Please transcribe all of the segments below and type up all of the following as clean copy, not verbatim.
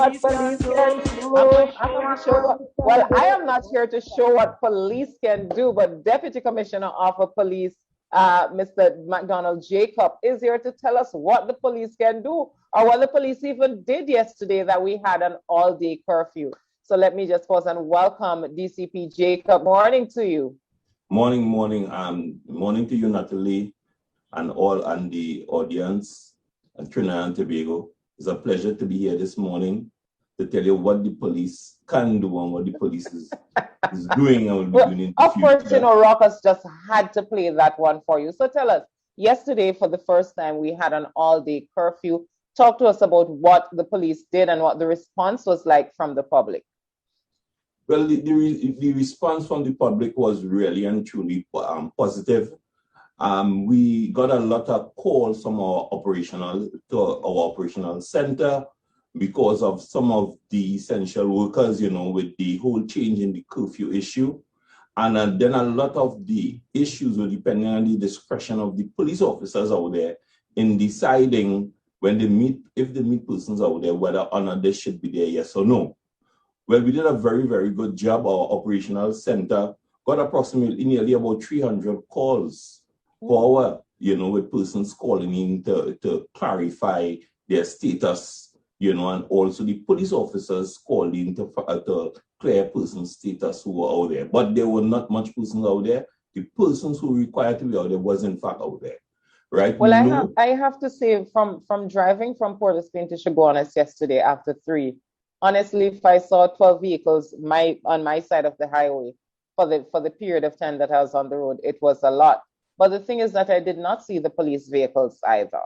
what police can do. I'm not sure. Well, I am not here to show what police can do, but Deputy Commissioner of Police, Mr. McDonald Jacob, is here to tell us what the police can do, or what the police even did yesterday that we had an all-day curfew. So let me just pause and welcome DCP Jacob. Morning to you. Morning, morning to you, Natalie, and all and the audience at Trinidad and Tobago. It's a pleasure to be here this morning to tell you what the police can do and what the police is doing and will be doing in the future. Of course, you know, Rockers just had to play that one for you. So tell us, yesterday, for the first time, we had an all-day curfew. Talk to us about what the police did and what the response was like from the public. Well, the response from the public was really and truly positive. We got a lot of calls from our operational center because of some of the essential workers, you know, with the whole change in the curfew issue. And then a lot of the issues were depending on the discretion of the police officers out there in deciding when they meet, if they meet persons out there, whether or not they should be there, yes or no. Well, we did a very, very good job. Our operational center got approximately nearly about 300 calls per hour, you know, with persons calling in to clarify their status, you know, and also the police officers called in to clear persons' status who were out there. But there were not much persons out there. The persons who required to be out there was in fact out there, right? Well, I have to say, from driving from Port of Spain to Chaguanas yesterday after 3, honestly, if I saw 12 vehicles on my side of the highway for the period of time that I was on the road, it was a lot. But the thing is that I did not see the police vehicles either.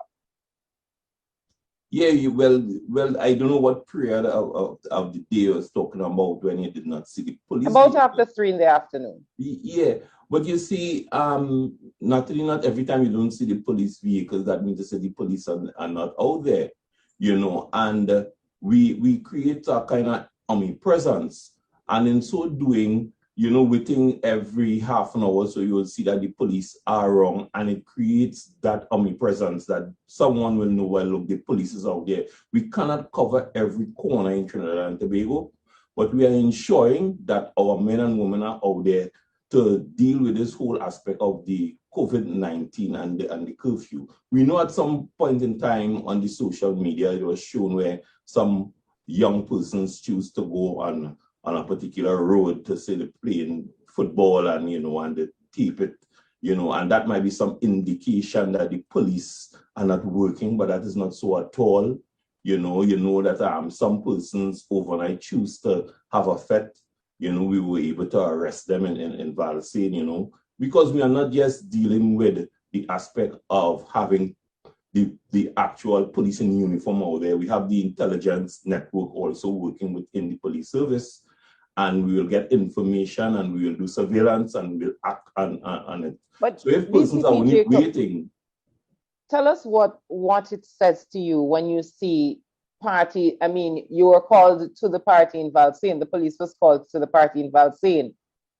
Yeah, well, I don't know what period of the day I was talking about when you did not see the police. About after 3 in the afternoon. Yeah, but you see, not every time you don't see the police vehicles, that means to say the police are not out there, you know, and we create a kind of omnipresence, and in so doing, you know, within every half an hour, so you will see that the police are around, and it creates that omnipresence that someone will know, well, look, the police is out there. We cannot cover every corner in Trinidad and Tobago, but we are ensuring that our men and women are out there to deal with this whole aspect of the COVID-19 and the curfew. We know at some point in time on the social media, it was shown where some young persons choose to go on a particular road to say they're playing football and, you know, and they tape it, you know, and that might be some indication that the police are not working, but that is not so at all. You know that some persons overnight choose to have a fete. You know, we were able to arrest them in Valsayn, you know, because we are not just dealing with the aspect of having the actual police in uniform out there. We have the intelligence network also working within the police service, and we will get information and we will do surveillance and we'll act on it. But so if persons are only waiting. Tell us what it says to you when you see party. I mean, you were called to the party in Valsayn. The police was called to the party in Valsayn.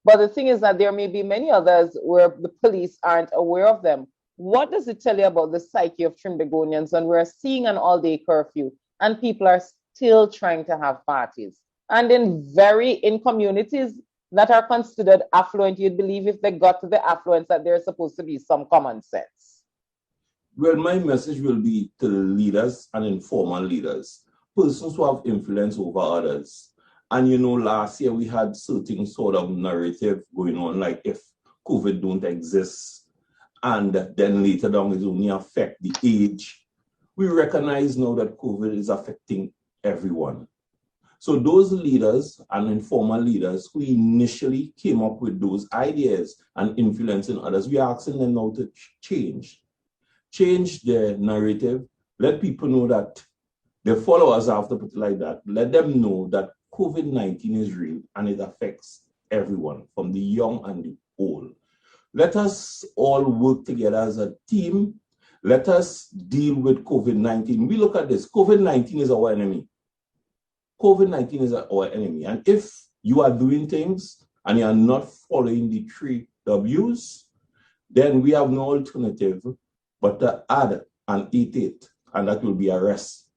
But the thing is that there may be many others where the police aren't aware of them. What does it tell you about the psyche of Trinbagonians when we're seeing an all-day curfew and people are still trying to have parties? And in communities that are considered affluent, you'd believe if they got to the affluence that there's supposed to be some common sense. Well, my message will be to the leaders and informal leaders, persons who have influence over others. And you know, last year we had certain sort of narrative going on, like if COVID don't exist, and then later down it only affect the age. We recognize now that COVID is affecting everyone. So those leaders and informal leaders who initially came up with those ideas and influencing others, we are asking them now to change their narrative. Let people know that their followers have to put it like that. Let them know that COVID-19 is real and it affects everyone, from the young and the old. Let us all work together as a team. Let us deal with COVID-19. We look at this. COVID-19 is our enemy. COVID-19 is our enemy. And if you are doing things and you are not following the 3 W's, then we have no alternative but to add an 88, and that will be arrest.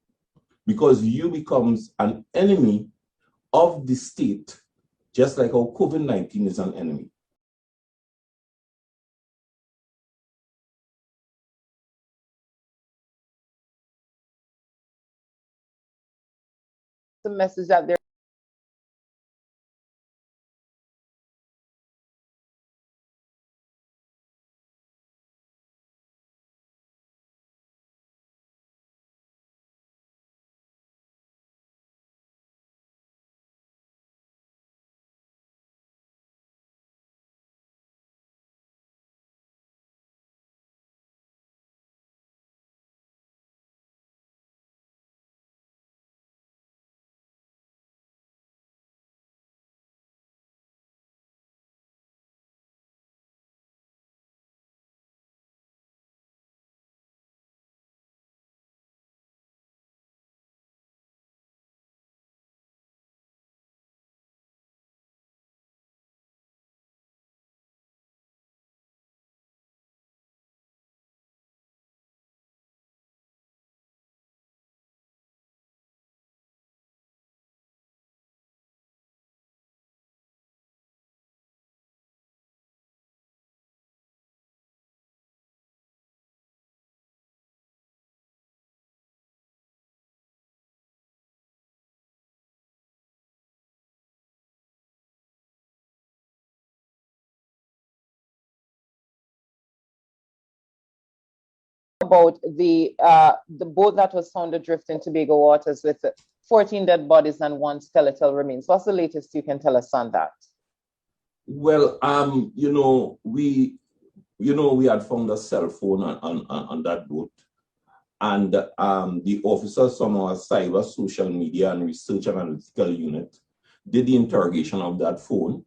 because you becomes an enemy of the state, just like how COVID-19 is an enemy. The message that they're about the boat that was found adrift in Tobago waters with 14 dead bodies and one skeletal remains. What's the latest you can tell us on that? Well, we had found a cell phone on that boat, and the officers from our cyber, social media, and research analytical unit did the interrogation of that phone.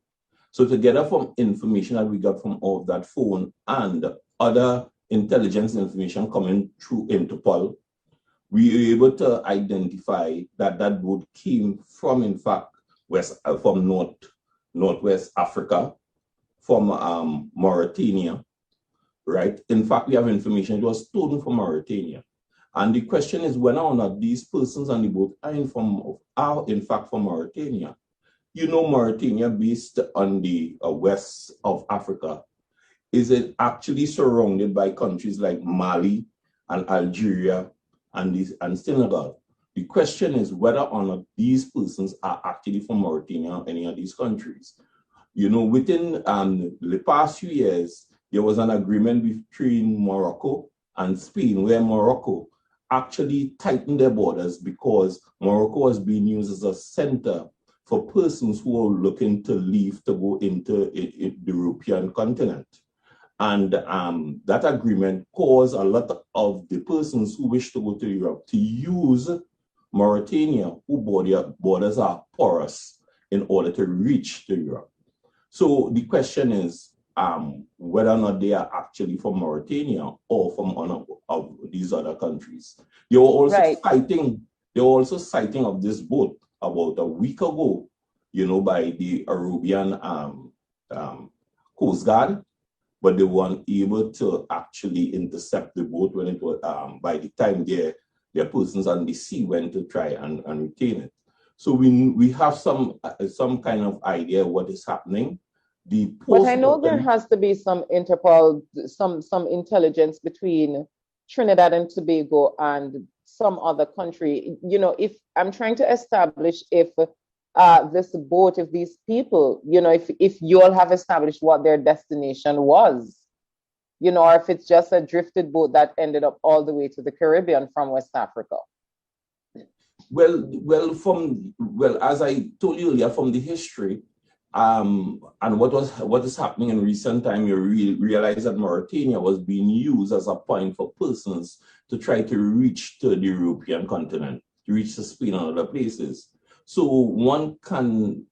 So together from information that we got from all of that phone and other intelligence information coming through Interpol, we were able to identify that that boat came from, in fact, from Northwest Africa, from Mauritania, right? In fact, we have information it was stolen from Mauritania. And the question is whether or not these persons on the boat are in fact from Mauritania. You know, Mauritania, based on the west of Africa, is it actually surrounded by countries like Mali and Algeria and Senegal. The question is whether or not these persons are actually from Mauritania or any of these countries. You know, within the past few years, there was an agreement between Morocco and Spain where Morocco actually tightened their borders because Morocco was being used as a center for persons who are looking to leave to go into the European continent. And that agreement caused a lot of the persons who wish to go to Europe to use Mauritania, whose borders are porous, in order to reach to Europe. So the question is whether or not they are actually from Mauritania or from one of these other countries. They were also citing of this boat about a week ago, by the Arabian Coast Guard, but they weren't able to actually intercept the boat when it was by the time their persons on the sea went to try and retain it. So we have some kind of idea of what is happening. But I know there has to be some Interpol, some intelligence between Trinidad and Tobago and some other country. If I'm trying to establish if this boat, if these people, if you all have established what their destination was, or if it's just a drifted boat that ended up all the way to the Caribbean from West Africa. Well, as I told you earlier, from the history, and what is happening in recent time, you realize that Mauritania was being used as a point for persons to try to reach to the European continent, to reach to Spain and other places. So one can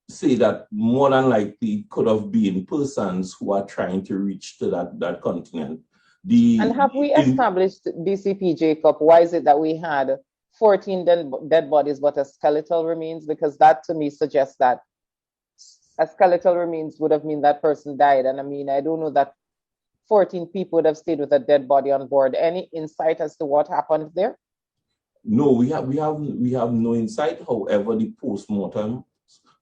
say that more than likely could have been persons who are trying to reach to that continent. And have we established, DCP Jacob, why is it that we had 14 dead bodies but a skeletal remains? Because that to me suggests that a skeletal remains would have mean that person died. And I don't know that 14 people would have stayed with a dead body on board. Any insight as to what happened there? No, we have no insight. However, the postmortem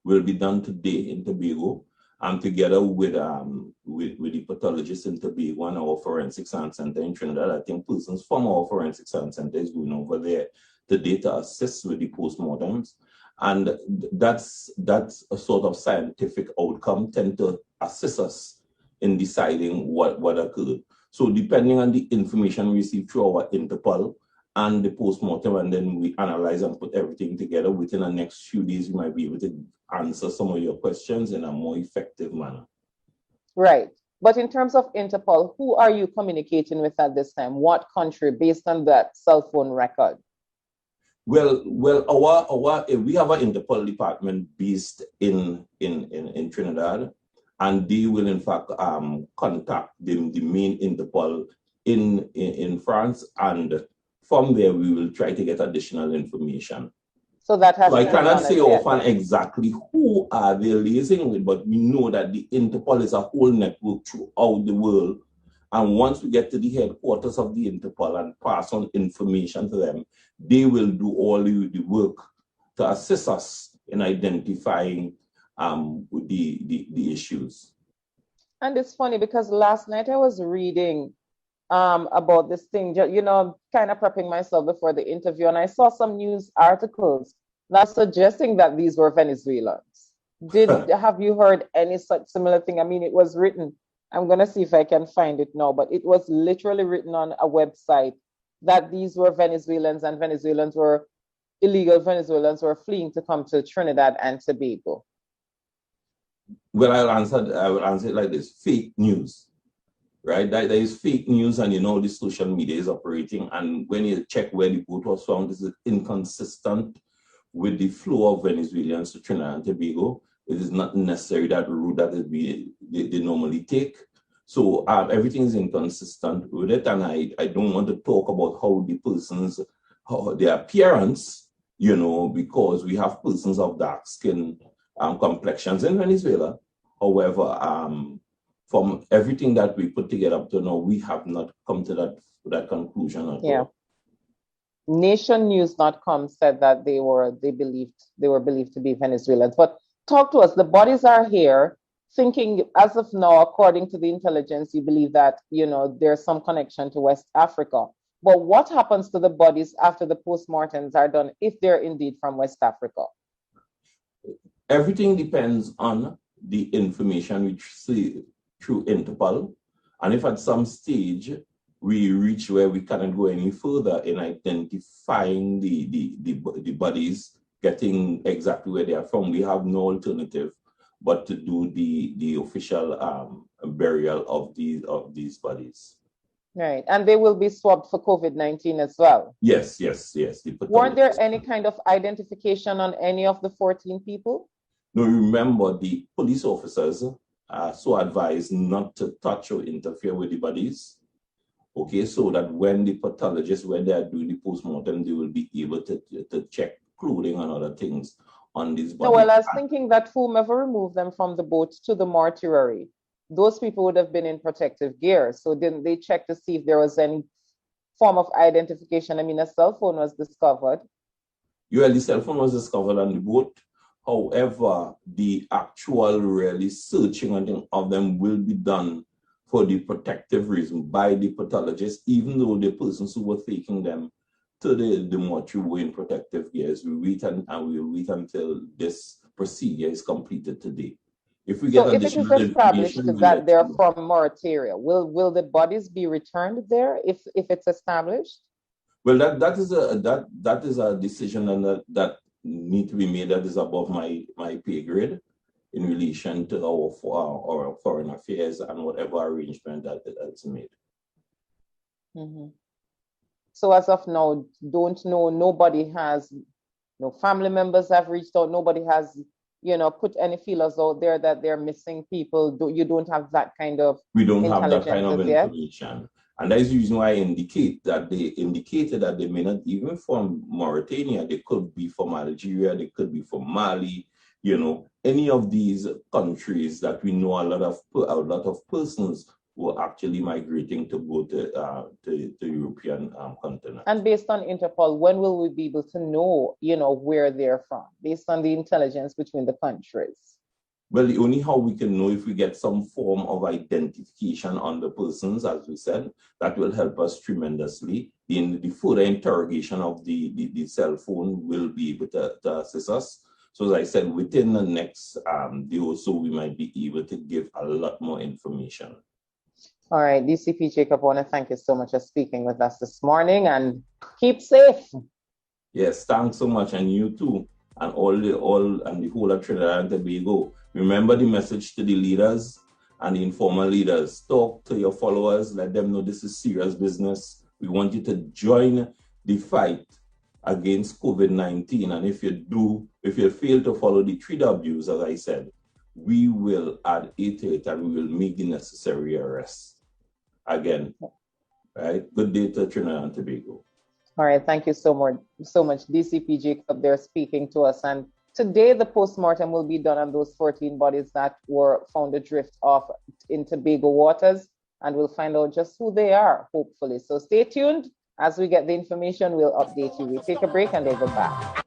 will be done today in Tobago, and together with the pathologists in Tobago and our forensic science center in Trinidad. I think persons from our forensic science center is going over there today to assist with the postmortems, and that's a sort of scientific outcome tend to assist us in deciding what occurred. So depending on the information we receive through our Interpol and the postmortem, and then we analyze and put everything together, within the next few days, we might be able to answer some of your questions in a more effective manner. Right. But in terms of Interpol, who are you communicating with at this time? What country, based on that cell phone record? Well, we have an Interpol department based in Trinidad, and they will in fact contact the main Interpol in France, and from there we will try to get additional information. So that has. So I cannot say often exactly who are they liaising with, but we know that the Interpol is a whole network throughout the world. And once we get to the headquarters of the Interpol and pass on information to them, they will do all the work to assist us in identifying the issues. And it's funny because last night I was reading about this thing, you know, kind of prepping myself before the interview, and I saw some news articles now suggesting that these were Venezuelans. Have you heard any such similar thing? I mean, it was written, I'm going to see if I can find it now, but it was literally written on a website that these were Venezuelans, and illegal Venezuelans were fleeing to come to Trinidad and Tobago. Well, I will answer it like this: fake news, right? There is fake news, and you know the social media is operating. And when you check where the boat was found, this is inconsistent with the flow of Venezuelans to Trinidad and Tobago. It is not necessarily that route that they normally take. So everything is inconsistent with it, and I don't want to talk about their appearance, you know, because we have persons of dark skin complexions in Venezuela. However, from everything that we put together up to now, we have not come to that conclusion at all. Nationnews.com said that they were believed to be Venezuelans. But talk to us. The bodies are here. Thinking as of now, according to the intelligence, you believe that, you know, there's some connection to West Africa. But what happens to the bodies after the postmortems are done, if they're indeed from West Africa? Everything depends on the information we see through Interpol. And if at some stage we reach where we cannot go any further in identifying the bodies, getting exactly where they are from, we have no alternative but to do the official burial of these bodies. Right, and they will be swabbed for COVID-19 as well. Yes. Weren't there any kind of identification on any of the 14 people? No, remember the police officers are so advised not to touch or interfere with the bodies. Okay, so that when the pathologists, when they are doing the postmortem, they will be able to check clothing and other things on these bodies. No, well, I was thinking that whomever removed them from the boat to the mortuary, those people would have been in protective gear. So didn't they check to see if there was any form of identification? I mean, a cell phone was discovered. Yeah, the cell phone was discovered on the boat. However, the actual really searching of them will be done for the protective reason by the pathologists, even though the persons who were taking them to the mortuary were in protective gears. We wait and we'll wait until this procedure is completed today. If we get additional information, if it is established that they're from Mauritania, will the bodies be returned there if it's established? Well, that is a decision and that need to be made. That is above my pay grade in relation to our foreign affairs and whatever arrangement that's made. Mm-hmm. So as of now, don't know. Nobody has, no family members have reached out. Nobody has, you know, put any feelers out there that they're missing people. You don't have that kind of. We don't have that kind of information. And that is the reason why I indicate that they indicated that they may not even from Mauritania. They could be from Algeria. They could be from Mali. You know, any of these countries that we know a lot of persons who are actually migrating to go to European continent. And based on Interpol, when will we be able to know, where they're from, based on the intelligence between the countries? Well, the only how we can know if we get some form of identification on the persons, as we said, that will help us tremendously. In the further interrogation of the cell phone will be able to assist us. So as I said, within the next day or so, we might be able to give a lot more information. All right, DCP Jacob, I want to thank you so much for speaking with us this morning, and keep safe. Yes, thanks so much, and you too, and the whole of Trinidad and Tobago. Remember the message to the leaders and the informal leaders. Talk to your followers, let them know this is serious business. We want you to join the fight against COVID-19. And if you fail to follow the 3 Ws, as I said, we will add A to it and we will make the necessary arrests. Again, right? Good day to Trinidad and Tobago. All right, thank you so much. DCP Jacob there speaking to us. And today the postmortem will be done on those 14 bodies that were found adrift off in Tobago waters, and we'll find out just who they are, hopefully. So stay tuned. As we get the information, we'll update you. We take a break and we'll be back.